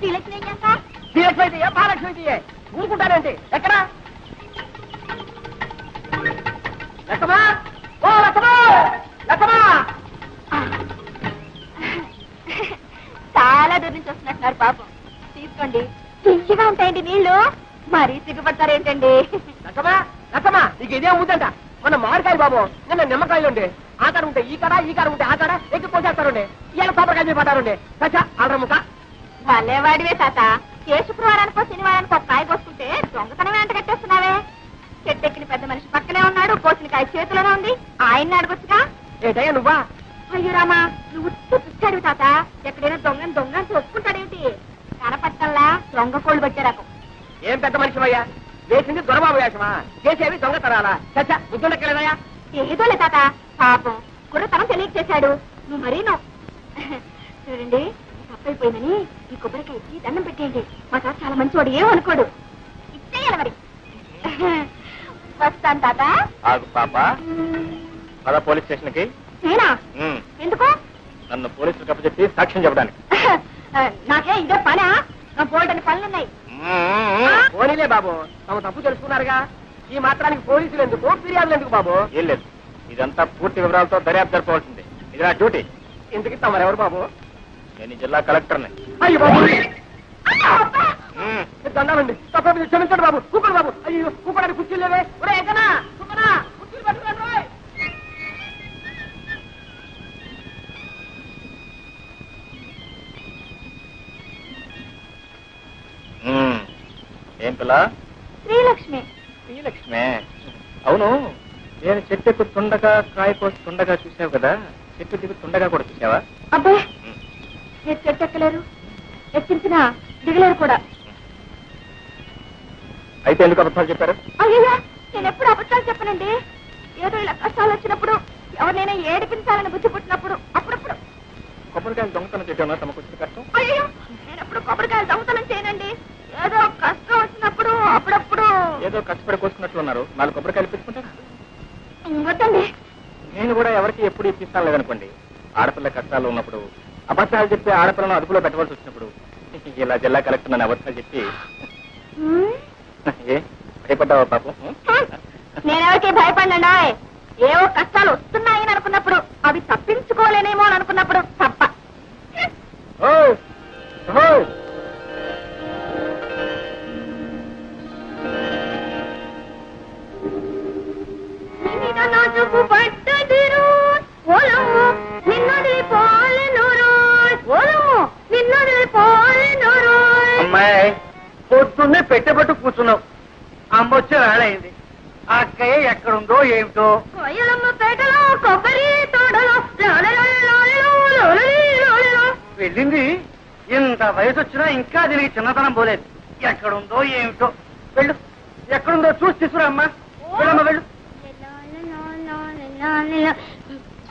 శ్రీలక్ష్మి శ్రీలక్ష్మి అయితే మహాలక్ష్మి అయితే ఊరుకుంటానంటే ఎక్కడ లక్ష్మా ఓ లక్ష్మా లక్ష్మా చాలా దూరం నుంచి వస్తున్నట్టున్నారు పాపం. తీసుకోండి, తీయగా ఉంటాయండి నీళ్లు. మరీ సిగ్గుపడతారేంటండి? లక్ష్మా లక్ష్మా నీకు ఇదే ఉందంట. మన మామిడికాయలు బాబు నిన్న నిమ్మకాయలు ఉండే ఆ కాడ ఉంటే ఈ కాడ ఉంటే ఆ కాడ ఎక్కి పోసేస్తారుండే ఇవాళ కొబ్బరికాయ పడ్డారుండే సచ్చా అల్రముక భలేవాడివే తాత. ఏ శుక్రవారానికో శనివారానికో ఒక కాయ కోసుకుంటే దొంగతనమే అంట కట్టేస్తున్నావే. చెట్టెక్కిన పెద్ద మనిషి పక్కనే ఉన్నాడు, కోసిన కాయ చేతిలోనే ఉంది. ఆయన్ని అడగొచ్చుగా. ఏటయ్యా నువ్వా? అయ్యో రామా, నువ్వు పిచ్చాడు తాత. ఎక్కడైనా దొంగని ఒప్పుకుంటాడేమిటి? కనపట్టల్లా దొంగ కోళ్ళు పట్టారాకు. ఏం పెద్ద మనిషి అయ్యా? వేసింది దొరబాబు వేషమా, చేసేవి దొంగతనాలా? చచ్చా బుద్ధుండక్కలేదయ్యా? ఏదోలే తాత, పాపం కుర్రతనం తెలియక చేశాడు. నువ్వు మరీను. చూడండి, తప్పైపోయిందని ఈ కొబ్బరికాయ ఇచ్చి దండం పెట్టేయండి. మా తాత చాలా మంచివాడు, ఏమనుకోడు. ఇచ్చేయాలి మరి. వస్తాను తాత. ఆగు పాప, పద పోలీస్ స్టేషన్ కి. నేనా? ఎందుకు? నన్ను పోలీసులకు అప్పచెప్పి సాక్ష్యం చెప్పడానికి. నాకే ఇదే పనా? బోల్డని పనులున్నాయి. పోనీలే బాబు, తమ తప్పు తెలుసుకున్నారుగా. ఈ మాత్రానికి పోలీసులు ఎందుకు, ఫిర్యాదులు ఎందుకు బాబు? ఏం లేదు, ఇదంతా పూర్తి వివరాలతో దర్యాప్తు జరపవలసింది. ఇది నా డ్యూటీ. ఇంతకి తమరెవరు బాబు? నేను ఈ జిల్లా కలెక్టర్ని. అయ్యో బాబు, దండాలండి, తప్ప క్షమించండి బాబు. కూపడు బాబు. అయ్యో కూపడానికి కుర్చీలు లేవే. కుర్చీలు పట్టుకోండి. ఏం పిల్ల? శ్రీలక్ష్మి. శ్రీలక్ష్మే. అవును, నేను చెట్టు ఎక్కుతుండగా కాయ కోస్తుండగా చూసావు కదా, చెట్టు దిగుతుండగా కూడా చూసావా? అబ్బాయి, మీరు చెట్టు ఎక్కలేరు, ఎక్కించినా దిగలేరు కూడా. అయితే ఎందుకు అబద్ధాలు చెప్పారు? అయ్యా, నేను ఎప్పుడు అబద్ధాలు చెప్పనండి. ఏదో ఇలా కష్టాలు వచ్చినప్పుడు, ఎవరినైనా ఏడిపించాలని బుద్ధి పుట్టినప్పుడు అప్పుడప్పుడు. కొబ్బరికాయలు దొంగతనం చేయడం తమకు వచ్చిన కష్టం? అయ్యో, నేను ఎప్పుడు కొబ్బరికాయలు దొంగతనం చేయనండి. ఏదో కష్టం వచ్చినప్పుడు అప్పుడప్పుడు. ఏదో కష్టపడి కోసుకున్నట్లు ఉన్నారు, 4 కొబ్బరికాయలు ఇప్పించుకుంటారా? వద్దండి. నేను కూడా ఎవరికి ఎప్పుడు ఇప్పిస్తాను లేదనుకోండి. ఆడపిల్ల కష్టాలు ఉన్నప్పుడు, అబద్ధాలు చెప్పి ఆడపిల్లను అదుపులో పెట్టవలసి వచ్చినప్పుడు ఇలా జిల్లా కలెక్టర్ నన్ను అబద్ధాలు చెప్పి ఏ భయపడ్డావా పాపం? నేనెవరికి భయపడినా, ఏవో కష్టాలు వస్తున్నాయని అనుకున్నప్పుడు, అవి తప్పించుకోలేనేమో అని అనుకున్నప్పుడు తప్ప. అమ్మాయి, పొద్దున్నే పెట్టబట్టు కూర్చున్నావు. అమ్మ వచ్చే వేళయింది. ఆ అక్కయ్య ఎక్కడుందో ఏమిటో. పేటలో కొబ్బరి తోటలో వెళ్ళింది. ఇంత వయసు వచ్చినా ఇంకా దీనికి చిన్నతనం పోలేదు. ఎక్కడుందో ఏమిటో. వెళ్ళు, ఎక్కడుందో చూసి తీసుకురా అమ్మా. వెళ్ళమ్మా, వెళ్ళు.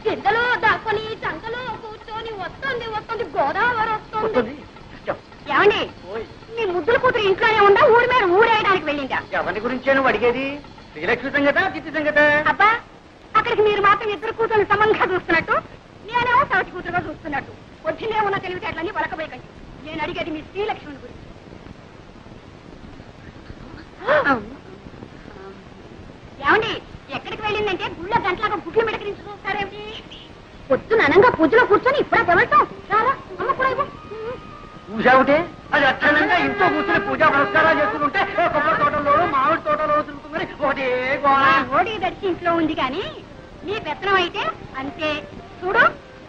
చింతలో దాక్కుని చంకలో కూర్చొని వస్తుంది గోదావరి వస్తుంది. ఏమండి, మీ ముద్దుల కూతురు ఇంట్లోనే ఉందా, ఊరి మీద ఊరేయడానికి వెళ్ళిందా? ఎవరి గురించే నువ్వు అడిగేది? శ్రీలక్ష్మి సంగత, చిట్టి సంగత? అబ్బా, అక్కడికి మీరు మాత్రం ఇద్దరు కూతురు సమంగా చూస్తున్నట్టు, నేనేమో సవతి కూతురుగా చూస్తున్నట్టు. వచ్చిందే ఉన్న తెలివితేటలన్నీ వలకబోయకండి. నేను అడిగేది మీ శ్రీలక్ష్మిని గురించి. ఏమండి, ఎక్కడికి వెళ్ళిందంటే గుళ్ళో గంటలాగా గుడ్లు మెడకరించి చూస్తారేమిటి? పొద్దున అనంగా పూజలో కూర్చొని ఇప్పుడే తెవడతాం. రారా అమ్మ కూడా చూసావుటే, అది అక్షరంగా ఇంట్లో కూర్చొని పూజా పురస్కారాలు చేసుకుంటే కొబ్బరి తోటలోనూ మామిడి తోటలో తిరుగుతుందని ఒకటే ఓడి దర్శి ఇంట్లో ఉంది కానీ మీ పెత్తనం అయితే అంతే. చూడు,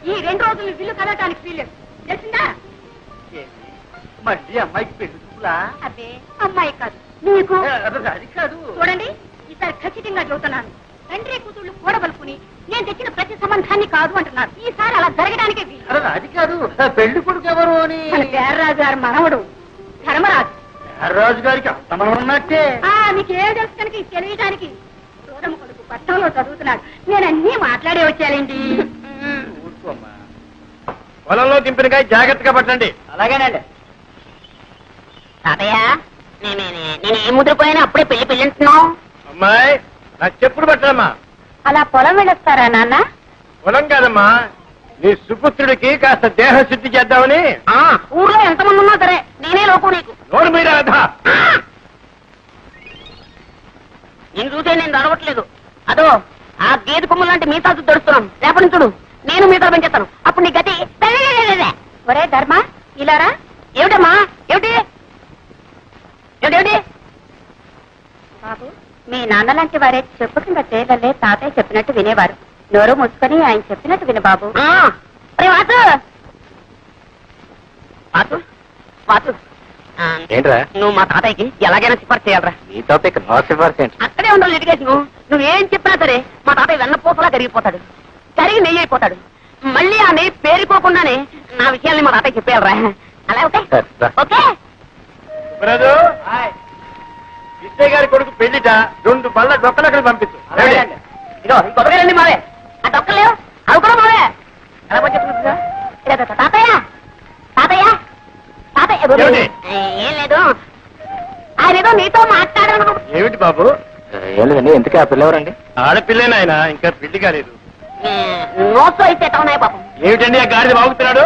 ఈ 2 రోజులు బిల్లు కదటానికి వీల్లేదు, తెలిసిందా? మళ్ళీ అమ్మాయికి పెళ్లి చూపులా? అబ్బే, అమ్మాయి కాదు నీకు. అది కాదు. చూడండి, ఈసారి ఖచ్చితంగా చెబుతున్నాను. తండ్రి కూతుళ్ళు కూడబలుకుని నేను తెచ్చిన ప్రతి సంబంధాన్ని కాదు అంటున్నారు. ఈసారి అలా జరగడానికే వీలు. అది కాదు, పెళ్లి కొడుకు ఎవరు అని. పేర్రాజు గారి మనవడు ధర్మరాజు. పేర్రాజు గారికి అంతమనం ఉన్నట్టే. మీకు ఏం తెలుసు కనుక తెలియడానికి. చూడమ్మ కొడుకు పట్టణంలో చదువుతున్నాడు. నేను అన్నీ మాట్లాడే వచ్చానండి. పొలంలో దింపినకాయ జాగ్రత్తగా పట్టండి. అలాగేనండి. తాతయ్య, నేను ఏ ముద్రపోయినా అప్పుడే పెళ్లి అంటున్నావు. అమ్మాయి, నాకు చెప్పుడు పట్టడమ్మా. అలా పొలం వెళ్ళొస్తారా నాన్న? పొలం కాదమ్మా, నీ సుపుత్రుడికి కాస్త దేహశుద్ధి చేద్దామని. ఊర్లో ఎంతమంది ఉన్నా సరే నేనే లోకం నీకు. నోరు మీద రాధా. నేను చూసే నేను అడగట్లేదు. అదో ఆ గేదె కొమ్ము లాంటి మీసాలు దొరుకుతున్నాను. రేపటి నుంచి చూడు నేను మీసాలు పెంచేస్తాను. అప్పుడు నీ గతి. ఒరే ధర్మ ఇలారా. ఏమిటమ్మా? ఏమిటి ఏమిటి? బాబు మీ నాన్న లాంటి వారే చెప్పు కింద తేలలే తాతయ్య చెప్పినట్టు వినేవారు. నోరు మూసుకొని ఆయన చెప్పినట్టు విను బాబు. వాసు వాసు వాసు ఏంట్రా? నువ్వు మా తాతయ్యకి ఎలాగైనా సిఫార్సు చేయాలరా. నీ తాతయ్య నా సిఫార్సు ఏంటి? అక్కడే ఉండాలి లిటిగేషన్. నువ్వేం చెప్పినా సరే మా తాతయ్య వెన్నపూసలా కరిగిపోతాడు. కరిగి నెయ్యి అయిపోతాడు. మళ్ళీ ఆ నెయ్యి పేరుకోకుండానే నా విషయాల్ని మా తాతయ్య చెప్పేయాలరా. అలా ఓకే ఓకే. బ్రదు విజయ్ గారి కొడుకు పెళ్లిట 2 బళ్ళ డొక్కలు అక్కడ పంపించు. ఇదిగో ఈ కొత్తగారండి మావే. ఆ డొక్కలేవు అవి కూడా మావే. ఎలా పనిచేస్తున్నా తాతయ్య తాతయ్య తాతయ్య. ఏం లేదు ఆయన ఏదో నీతో మాట్లాడాను. ఏమిటి బాబు? ఏం లేదండి. ఎందుకే ఆ పిల్లవరండి? ఆడపిల్లేనాయన, ఇంకా పెళ్లి కాలేదు. నోట్స్ అయితే ఎట్టవున్నాయి పాపం. ఏమిటండి ఆ గాడిద బాగుతున్నాడు?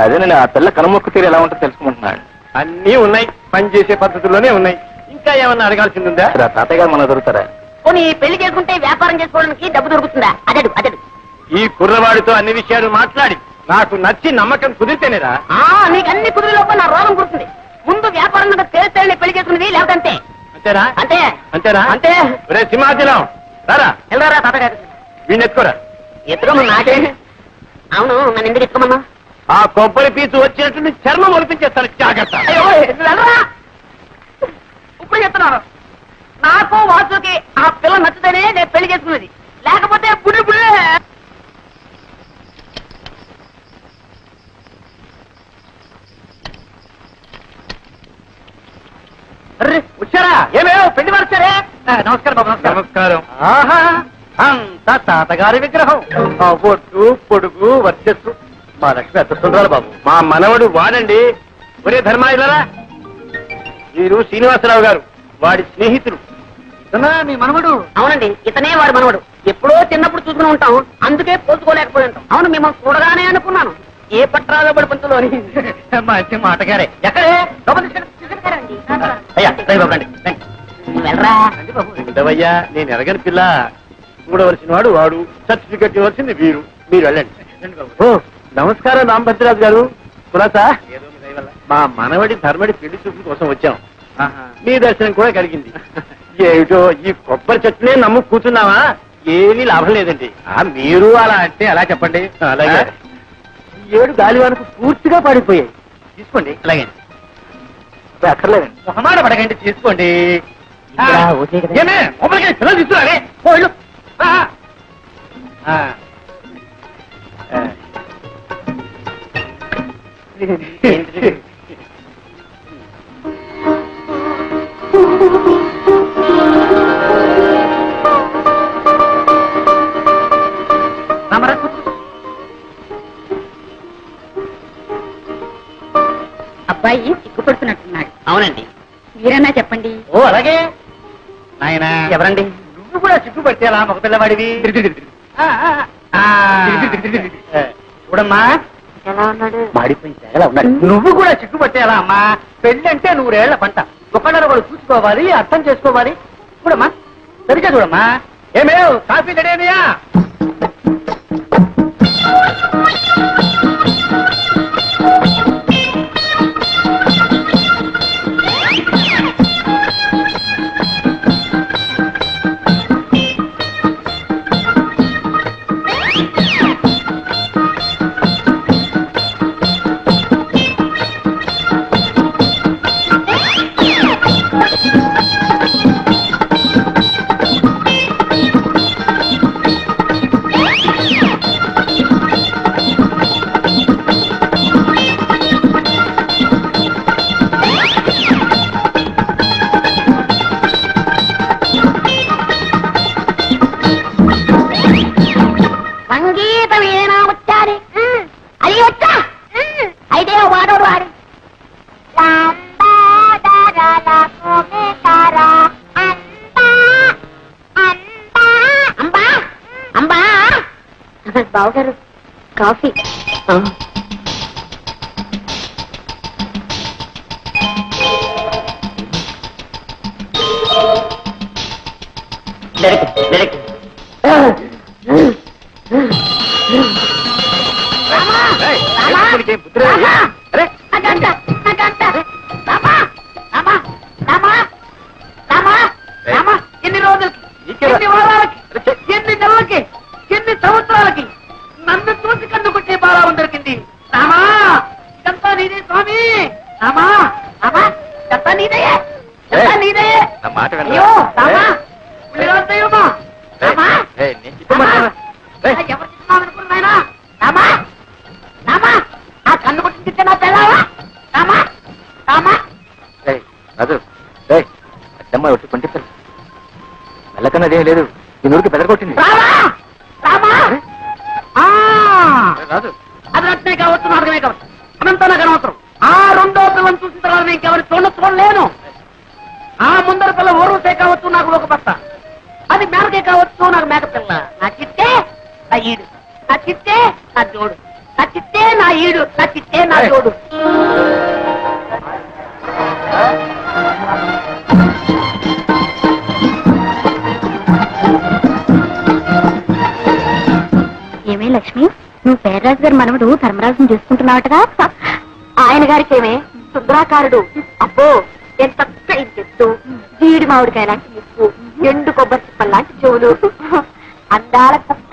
అదేనండి, ఆ పిల్ల కనుమొక్కు తీరు ఎలా ఉంటుందో తెలుసుకుంటున్నాడు. అన్నీ ఉన్నాయి, పని చేసే పద్ధతుల్లోనే ఉన్నాయి. ఇంకా ఏమన్నా అడగాల్సింది ఉందా? తాతయ్య గారు మన దొరుకుతారా? పోనీ పెళ్లి చేసుకుంటే వ్యాపారం చేసుకోవడానికి డబ్బు దొరుకుతుందా? అదడు అదడు. ఈ కుర్రవాడితో అన్ని విషయాలు మాట్లాడి నాకు నచ్చి నమ్మకం కుదిరితేనేరా. నీకు అన్ని కుదిరిలోపు నా రోగం కుడుతుంది. ముందు వ్యాపారం మీద తేలితేనే పెళ్లి చేసుకున్నది, లేకపోతే అంతే. అంతేనా? అంతే అంతేనా? అంతే. రే సింహాచలం రారా, వెళ్ళరా తాతగారు. వీడిని ఎత్తుకోరా. ఎత్తుకోమన్నా నాకే. అవును నన్ను ఎందుకు ఎత్తుకోమన్నా? ఆ కొబ్బరి పీచు వచ్చినట్టు చర్మం ఒలిపించేస్తాను, జాగ్రత్త. వెళ్ళరా. ఇప్పుడు చెప్తున్నారు నాకు వాసుకి ఆ పిల్ల నచ్చుతేనే నేను పెళ్లి చేసుకున్నది, లేకపోతే పుడి పుడి. వచ్చారా? ఏమేమో పెళ్లి వచ్చారే. నమస్కారం బాబు. నమస్కారం. ఆహా, అంత తాతగారి విగ్రహం. ఆ ఒట్టు పొడుగు వర్చస్సు మా లక్ష్మి ఎంత సుందరాలు బాబు. మా మనవడు వాడండి. ఒరే ధర్మాయిలరా, వీరు శ్రీనివాసరావు గారు, వాడి స్నేహితులు. మీ మనవడు? అవునండి, ఇతనే వాడు మనవడు. ఎప్పుడో చిన్నప్పుడు చూసుకుని ఉంటాం, అందుకే పోల్చుకోలేకపోయి ఉంటాం. అవును మిమ్మల్ని చూడగానే అనుకున్నాను ఏ పట్రాలో పడి పంతులోని. మంచి మాటగారే. ఎక్కడే? అయ్యా వెళ్ళరా. ఉండవయ్యా, నేను ఎరగని పిల్ల. చూడవలసిన వాడు వాడు, సర్టిఫికెట్ ఇవ్వాల్సింది వీరు. మీరు వెళ్ళండి. ఓ నమస్కారం రామభద్రరాజు గారు. కులాసా, మా మనవడి ధర్మడి పెళ్లి చూపుల కోసం వచ్చాం. మీ దర్శనం కూడా కలిగింది. ఏమిటో ఈ కొబ్బరి చెట్టునే నమ్ము కూర్చున్నావా? ఏమీ లాభం లేదండి. మీరు అలా అంటే అలా చెప్పండి. అలాగే. ఈ 7 గాలివానకు పూర్తిగా పడిపోయాయి. తీసుకోండి. అలాగే. అక్కర్లేదండి. మొహమాట పడకండి, తీసుకోండి. ఏమే మొబైల్ పిల్లలు తీసుకురారే. అబ్బాయి సిగ్గుపడుతున్నట్టున్నాడు. అవునండి. మీరన్నా చెప్పండి. ఓ అలాగే. నాయనా ఎవరండి? నువ్వు కూడా సిగ్గుపడితే అలా మగ పిల్లవాడివి. చూడమ్మా, ఎలా ఉన్నాడు? మాడిపోయి తెగలా ఉన్నాడు. నువ్వు కూడా సిగ్గుపట్టే అలా అమ్మా. పెళ్లి అంటే 100 ఏళ్ల పంట. ఒకళ్ళని ఒకళ్ళు చూసుకోవాలి, అర్థం చేసుకోవాలి. చూడమ్మా, సరిగ్గా చూడమ్మా. ఏమేవ్ కాఫీ రెడీయా? బావగారు కాఫీ. ఎన్ని రోజులకి, ఎన్ని వారాలకి, ఎన్ని నెలలకి, ఎన్ని సంవత్సరాలకి నన్ను చూసి కన్ను కొట్టే భావం దొరికింది. రామా ఇదంతా నీదే స్వామి. రామా రామా ఇదంతా నీదే, ఇదంతా నీదే. అయ్యో రామా దైవమా. రామా ఎవరు చెప్తున్నావు అనుకున్నాయన? రామా రామా ఆ కన్ను కొట్టింది నా పిల్లవా? రామా రామా రాజు అద్దమ్మ ఒట్టి పండిస్తారు వెళ్ళకన్నా అదేం లేదు ఈ నూరికి బెదరగొట్టింది. రాజు అది రత్నే కావచ్చు, నాటకమే కావచ్చు, అనంతా నాకు అనవసరం. ఆ రెండో పిల్లని చూసిన తర్వాత నేను ఇంకెవరి చూడలేను. ఆ ముందర పిల్ల ఓరుసే కావచ్చు, నాకు ఒక బట్ట. అది మేనకే కావచ్చు, నాకు మేక పిల్ల. నా చిట్టే నా ఈడు, నా చిట్టే నా జోడు, నా చిట్టే నా ఈడు, నా చిట్టే నా జోడు. ఏమే లక్ష్మి, నువ్వు పేర్రాజు గారి మనవడు ధర్మరాజుని చూసుకుంటున్నావటగా? ఆయన గారికి ఏమే సుందరాకారుడు. అబ్బో ఎంత చెట్టు, జీడి మామిడికాయ లాంటి ముక్కు, ఎండు కొబ్బరి చిప్పల్ లాంటి చెవులు, అందాల కుప్ప.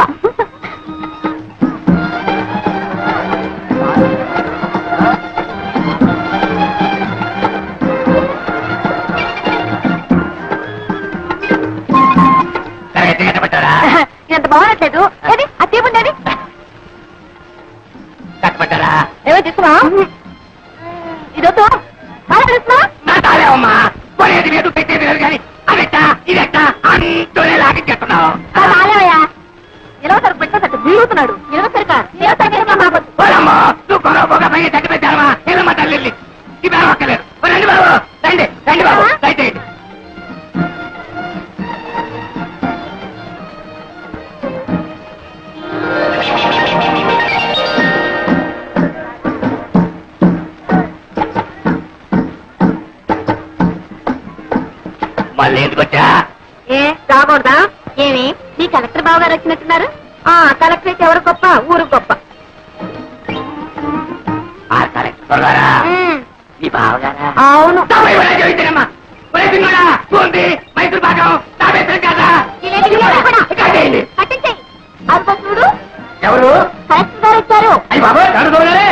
ఎంత బాగున్నట్లేదు. ఏది ఆ తీపుండేది కట్టబడ్డారా? ఏమో తీసుకున్నా ఇదొద్దు అమ్మా కొనేది లేదు, పెట్టేది లేదు, కానీ అదెట్ట ఇదెట్ట అంటూనే లాగించేస్తున్నావు. ఇరవసరి పెట్టేసట్టు వీడుతున్నాడు. ఇరవసరికా నువ్వు కొనవ పోగా పైన తగ్గి పెట్టావా? ఏమమ్మా తల్లి ఈ బాబు ఒక్కలేదు. రండి బాబు, రండి రండి బాబు, రైట్. మళ్ళీ ఎందుకొచ్చా? ఏ రాకూడదా? ఏమి నీ కలెక్టర్ బావ గారు వచ్చినట్టున్నారు? కలెక్టర్ అయితే ఎవరు గొప్ప, ఊరు గొప్ప. కలెక్టర్ గారా? నీ బావగారా? అవును. మైసూరు పాకం కదా కట్టించేయి. అది చూడు, ఎవరు కలెక్టర్ గారు వచ్చారు. అయ్యి బాబు అడుగుతారే రా.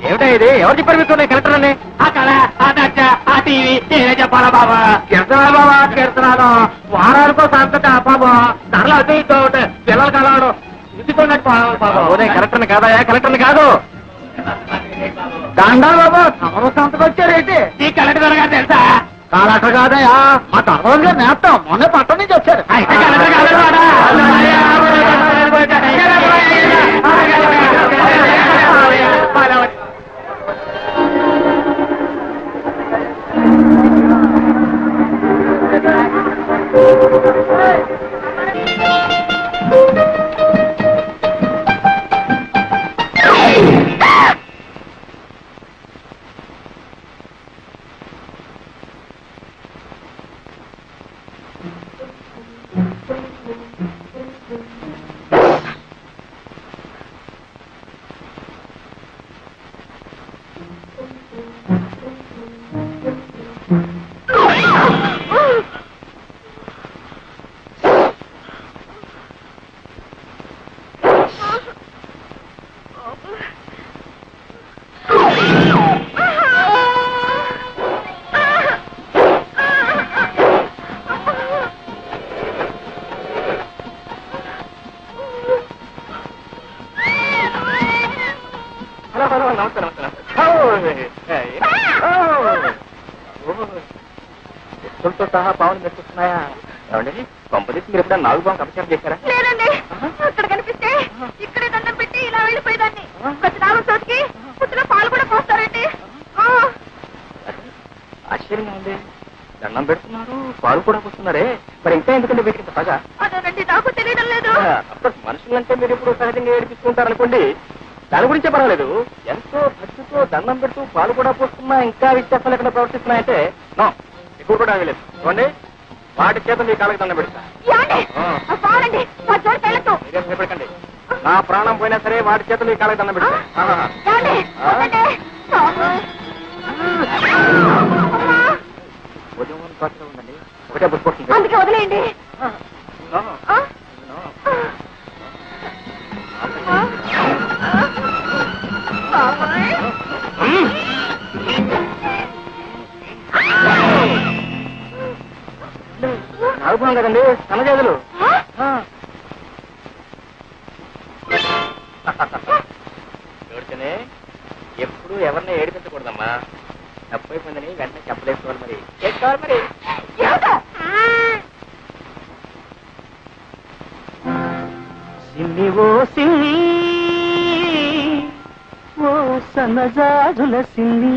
ఏమిటా ఇది? ఎవరు చెప్పారు మీకు కలెక్టర్ అని? ఆ కళ, ఆ దర్శ, ఆ టీవీ నేనే చెప్పాలా బాబా? కెడుతున్నాను బాబా, కెడుతున్నాను. వారానికో సంతట బాబా ధరలు అదే ఇద్దామంటే పిల్లలు కలవడు ఇద్దుకున్నట్టు బాబా. కలెక్టర్ని కాదయా, కలెక్టర్ని కాదు. దండాలు బాబా, తమరు సంతకు వచ్చారేంటి? ఈ కలెక్టర్ గారు తెలుసా? కలెక్టర్ కాదయా, మా ధర్మంలో నేస్తాం. మొన్న పట్టణం నుంచి వచ్చారు. అయితే కలెక్టర్ కాదు. ఎత్తులతో సహా పావులు మెట్టుకున్నాయా? ఏమండి కొంపదీసి మీరు ఎప్పుడైనా నాలుగు పాము అపచారం చేశారా? లేదండి, అక్కడ కనిపిస్తే ఇక్కడే దండం పెట్టి ఇలా వెళ్ళిపోయేదాన్ని. ఆశ్చర్యంగా ఉంది. దండం పెడుతున్నారు, పాలు కూడా వస్తున్నారే, మరి ఇంకా ఎందుకంటే వీటికి ఇంత పగ? అదేనండి నాకు తెలియడం లేదు. మనుషులంటే మీరు ఎప్పుడు సహజంగా ఏడిపిస్తుంటారనుకోండి, దాని గురించే పర్వాలేదు. ఎంతో భక్తితో దండం పెడుతూ పాలు కూడా పోస్తున్నా ఇంకా వ్యత్యాసాలు ఎక్కడ ప్రవర్తిస్తున్నాయంటే నో, ఎక్కువ కూడా ఆగలేదు. చూడండి, వాటి చేత మీ కాళ్ళకి దండం పెడతా. మీరేం భయపడకండి, నా ప్రాణం పోయినా సరే వాటి చేత మీ కాళ్ళకి దండం పెడతా. ఉదయం కాస్త ఉందండి, ఒకటే బుద్ధి అందుకే వదిలేయండి. నాగుతున్నాం కదండి సన్నజాజులు. చూడితేనే ఎప్పుడు ఎవరిని ఏడిపించకూడదమ్మా. తప్పైపోయిందని వెంటనే చెప్పలేసుకోవాలి. మరి చేసుకోవాలి. మరి సిన్ని ఓ సిన్ని ఓ సన్నజాజుల సిన్ని,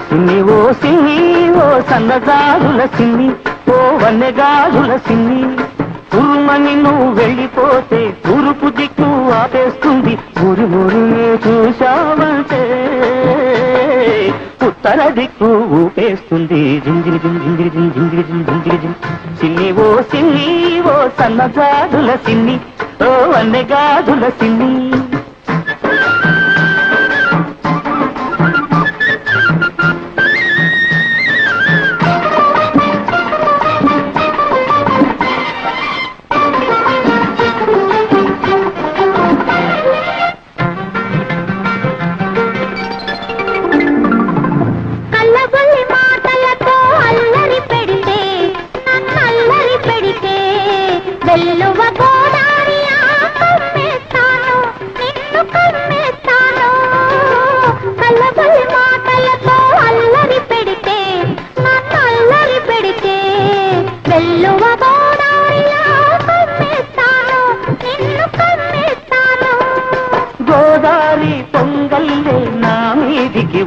సిన్ని ఓ సిన్ని ఓ సన్నజాజుల సిన్ని, ఓ వన్నెగాజుల సిన్ని, ఉరుమని నువ్వు వెళ్ళిపోతే తూర్పు దిక్కు ఆపేస్తుంది. ఊరి ఊరిని చూశావంటే ఉత్తర దిక్కు ఊపేస్తుంది. జింజిరి జింజిరి జింజిరి జింజిరి జిం. సిన్ని ఓ సిన్ని ఓ సన్నజాజుల సిన్ని, ఓ వన్నెగాజుల సిన్ని.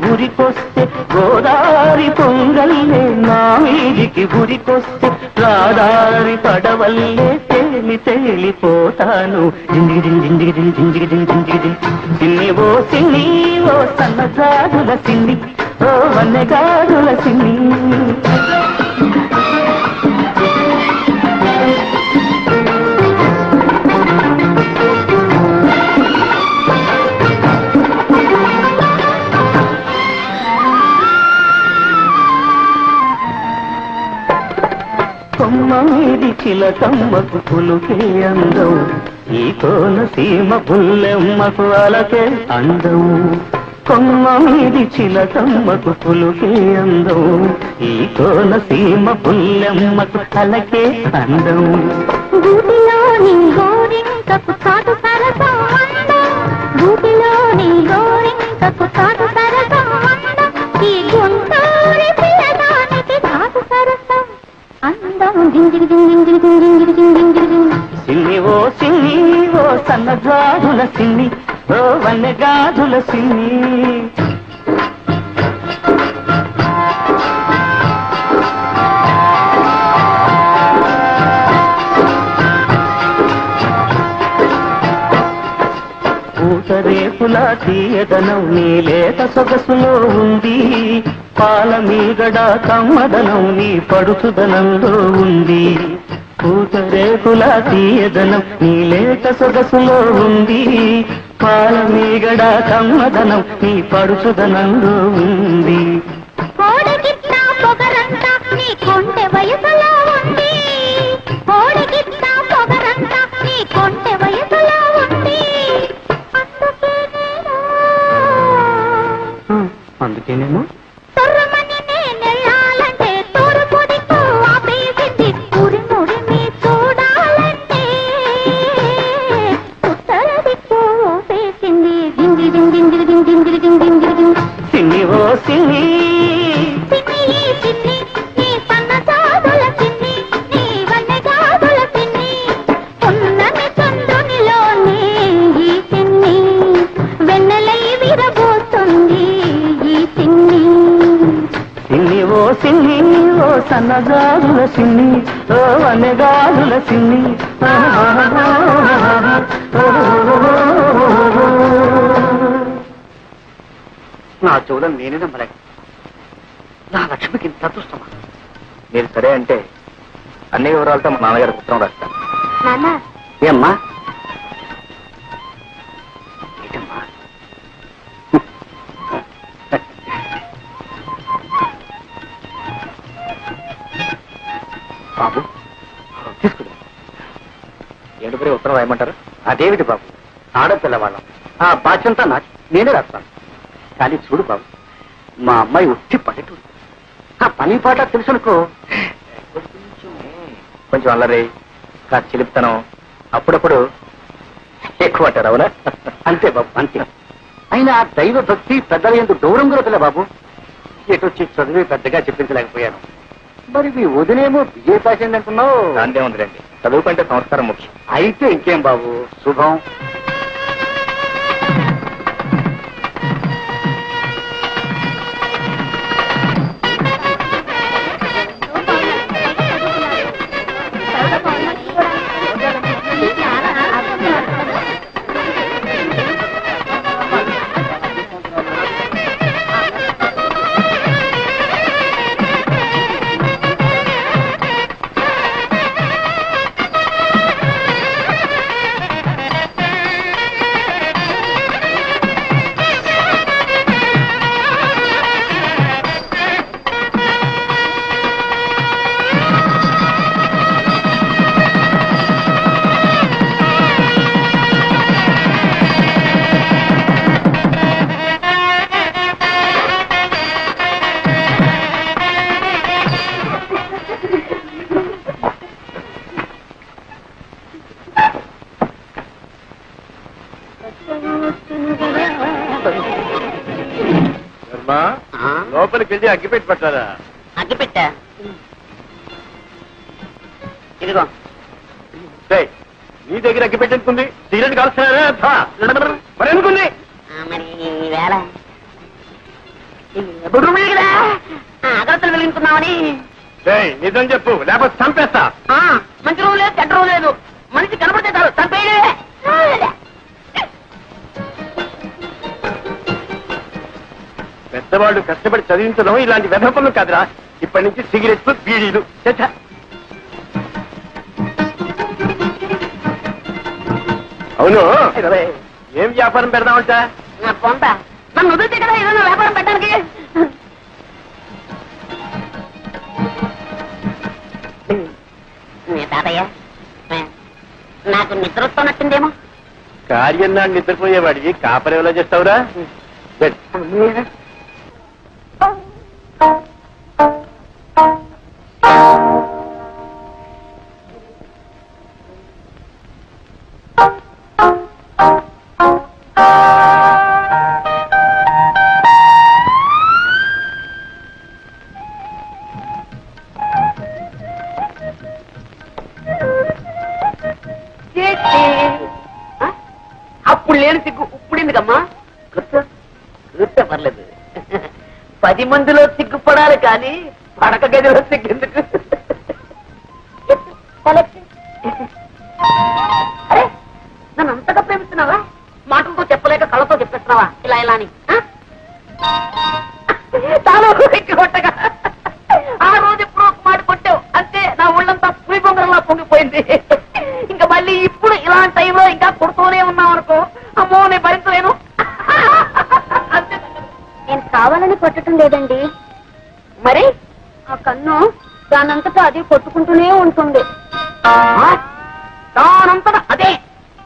ఉరికొస్తే గోదారి పొంగల్లే నా మీదికి ఉరికొస్తే రాదారి పడవల్లే తేలి తేలిపోతాను. జింజిగి జింజిగి జింజిగి జింజిగి సిన్ని ఓ సిన్ని ఓ సన్నజాజుల సిన్ని, ఓ వన్నెగాజుల సిన్ని. కొమ్మ మీది చిలకమ్మకు పులుకే అందం, ఈ కోన సీమ పుల్లెమ్మకు అలకే అందం. కొమ్మ మీది చిలకమ్మకు పులుకే అందం, ఈ కోన సీమ పుల్లెమ్మకు అలకే అందం. గూటిలోని గోరింకకు కాదు సరసం అందం, గూటిలోని గోరింకకు కాదు సరసం అందం, ఈ గుంటూరి పిల్లదానికి కాదు సరసం అందం. జింజిగి జింజిగి జింజిగి జింజిగి. సిన్ని ఓ సిన్ని ఓ సన్నజాజుల సిన్ని, ఓ వన్నెగాజుల సిన్ని. పూతరేపుల తీయదనం నీ లేత సొగసులో ఉంది, పాల మీగడ కమ్మదనం నీ పడుచుదనంలో ఉంది. పూతరేకుల తీయదనం నీ లేత సొగసులో ఉంది, పాల మీగడ కమ్మదనం నీ పడుచుదనంలో ఉంది. కోడిగిత్తా పొగరంతా నీ కొంటె వయసులో ఉంది, కోడిగిత్తా పొగరంతా నీ కొంటె వయసులో ఉంది. అందుకేనేమో సొర్రమని నేనెళ్ళాలంటే తూర్పు దిక్కు ఆపేసింది, ఊరి ముడిని చూడాలంటే ఉత్తర దిక్కు ఊపేసింది. జింగి జింగి జింగి జింగి జింగి. సిన్ని ఓ సిన్ని సిన్ని సిన్ని నీ సన్నజాజుల సిన్ని, నీ వన్నెగాజుల సిన్ని, ఉన్నమి చంద్రునిలోనే ఈ సిన్ని. సిన్ని ఓ సన్నజాజుల సిన్ని ఓ వనగాజుల సిన్ని నా చెవులను నేనే నమ్మలేక నా లక్ష్మికి ఇంత అదృష్టమా? మీరు సరే అంటే అన్ని వివరాలతో మా నాన్నగారికి ఉత్తరం రాస్తాను. నాన్న ఏమ్మా ఏంటమ్మా? బాబు తీసుకుని ఏడుపురి ఉత్తరం రాయమంటారు? అదేమిటి బాబు, ఆడపిల్లవాళ్ళం, ఆ బాధ్యంతా నాకు, నేనే రాస్తాను. కానీ చూడు బాబు, మా అమ్మాయి ఉట్టి పల్లెటూరు, ఆ పని పాట తెలుసునుకో, కొంచెం అల్లరి, కాస్త చిలిపితనం, అప్పుడప్పుడు ఎక్కువ అంటారు. అవునా? అంతే బాబు అంతే. అయినా దైవ భక్తి పెద్దల ఎందుకు దూరం కూడా పిల్ల బాబు. ఎటొచ్చి చదివి పెద్దగా చెప్పించలేకపోయాను. మరి మీ వదిలేమో బిఏ పాస్ అయింది అంటున్నావు. దాందే ఉందిలేండి, చదువుకుంటే సంస్కారం ముఖ్యం. అయితే ఇంకేం బాబు, శుభం. లోపలికి వెళ్ళి అగ్గిపెట్టి పట్టారా? అగ్గిపెట్టా ఇదిగో. నీ దగ్గర అగ్గిపెట్టి ఎందుకుంది? సిగరెట్ కాల్స్తున్నారా? మరి ఎందుకుంది? మరి వేళ కదా అగరత్తలు వెలిగించుకున్నామని. నిజం చెప్పు, లేకపోతే చంపేస్తా. మంచి రోజు లేదు, చెడ్డ రోజు లేదు, మనిషి కనపడితే చాలు చంపేయలే. పెద్దవాళ్ళు కష్టపడి చదివించడం ఇలాంటి వ్యర్థ పనులు కాదురా. ఇప్పటి నుంచి సిగరెట్లు, బీడీలు. అవును, ఏం వ్యాపారం పెడదామంట? నా పొంత నన్ను వదిలితే కదా ఏదైనా వ్యాపారం పెట్టడానికి. తాతయ్య, నాకు నిద్ర వస్తున్నట్టుందేమో. కార్యం నాడు నిద్రపోయేవాడికి కాపరి ఎలా చేస్తావురా? అప్పుడు లేని సిగ్గు ఇప్పుడు ఎందుకమ్మా? కూర్చో పర్లేదు. 10 మందిలో సిగ్గుపడాలి కానీ పడక గదిలో సిగ్గెందుకు? అరే, నన్ను అంతగా ప్రేమిస్తున్నావా? మాటలతో చెప్పలేక కళ్ళతో చెప్పేస్తున్నావా ఇలా ఇలా అని? చాలా కొట్టగా ఆ రోజు ఎప్పుడు ఒక మాట కొట్టావు అంతే, నా ఒళ్ళంతా పులి బొంగరంలా పొంగిపోయింది. ఇంకా మళ్ళీ ఇప్పుడు ఇలాంటి టైంలో ఇంకా కొడుతూనే ఉన్నావు అనుకో, అమ్మో నేను భరించలేను. నేను కావాలని కొట్టడం లేదండి, మరి ఆ కన్ను దానంతటా అది కొట్టుకుంటూనే ఉంటుంది. దానంతటా అదే?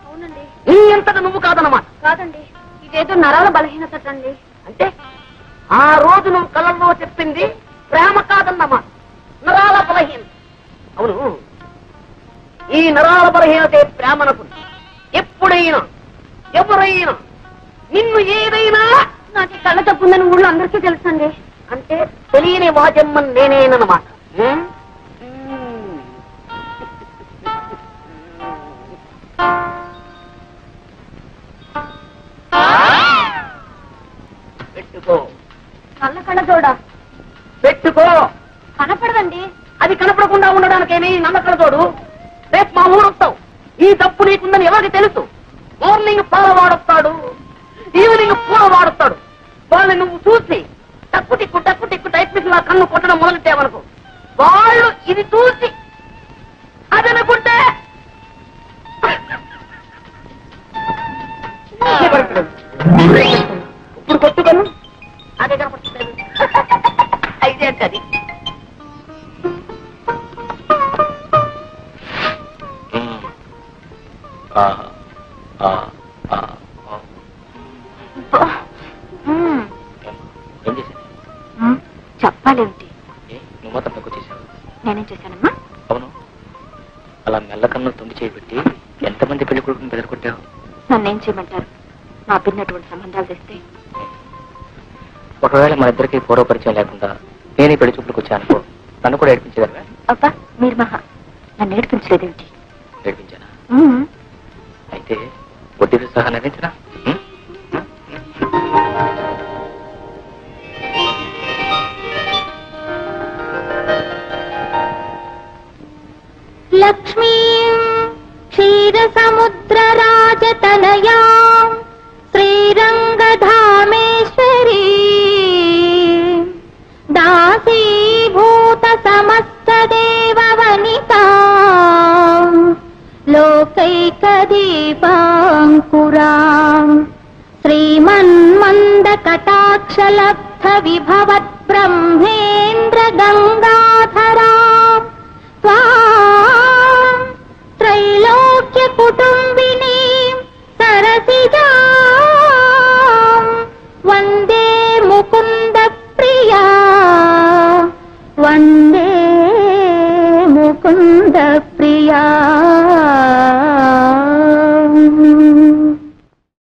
అవునండి. నీ అంతటా నువ్వు కాదన్నమాట. కాదండి, ఇదేదో నరాల బలహీనత అండి. అంటే ఆ రోజు నువ్వు కళ్ళల్లో చెప్పింది ప్రేమ కాదన్నమాట, నరాల బలహీనత. అవును, ఈ నరాల బలహీనతే ప్రేమనకు. ఎప్పుడైనా ఎవరైనా నిన్ను ఏదైనా నాకు కళ్ళ తప్పుందని ఊళ్ళో అందరికీ తెలుసండి. అంటే తెలియని వాజమ్మని నేనేనమాట. పెట్టుకో. కళ్ళ కళ్ళ చూడ పెట్టుకో. కనపడదండి. అది కనపడకుండా ఉండడానికేమి నమ్మకం తోడు. రేపు మా ఊరు వస్తావు. ఈ తప్పు నీకుందని ఎవరికి తెలుసు? మార్నింగ్ పాల వాడొస్తాడు, ఈవినింగ్ పూల వాడొస్తాడు. వాళ్ళని నువ్వు చూసి టక్కు టిక్కు టైప్ లా కన్ను కొట్టడం మొదలెట్టావనుకో, వాళ్ళు ఇది చూసి అదనుకుంటే ఇప్పుడు కొట్టుకను అదే కనపడుతుంది. అయితే అంటే అది ఏం చేశాను? చెప్పాలేమిటి? నువ్వు మొత్తం తక్కువ చేశావు. నేనేం చేశానమ్మా? అవును, అలా మెల్లకన్ను తొండి చేయబెట్టి ఎంతమంది పెళ్లి కొడుకుని బెదరకొట్టావు? నన్నేం చేయమంటారు? నా పిన్నటువంటి సంబంధాలు తెస్తే ఒకవేళ మన ఇద్దరికి పూర్వ పరిచయం లేకుండా నేను పెళ్లి చూపులకు వచ్చానుకో, నన్ను కూడా ఏడిపించేదాన్ని. అబ్బా, మీరు మహా నన్ను ఏడిపించలేదేమిటి? ఏడిపించానా? అయితే వడ్డీతో సహా నవ్వించరా? లక్ష్మీ క్షీరసముద్ర రాజతనయా శ్రీరంగధామేశ్వరీ దాసీభూత సమస్త దేవవనితా లోకైకదీపాంకురా శ్రీమన్మంద కటాక్షలబ్ధ విభవత్ బ్రహ్మేంద్ర గంగాధరా త్రైలోక్య కుటుంబిని సరసిజా వందే ముకుంద ప్రియా వందే ముకుంద ప్రియా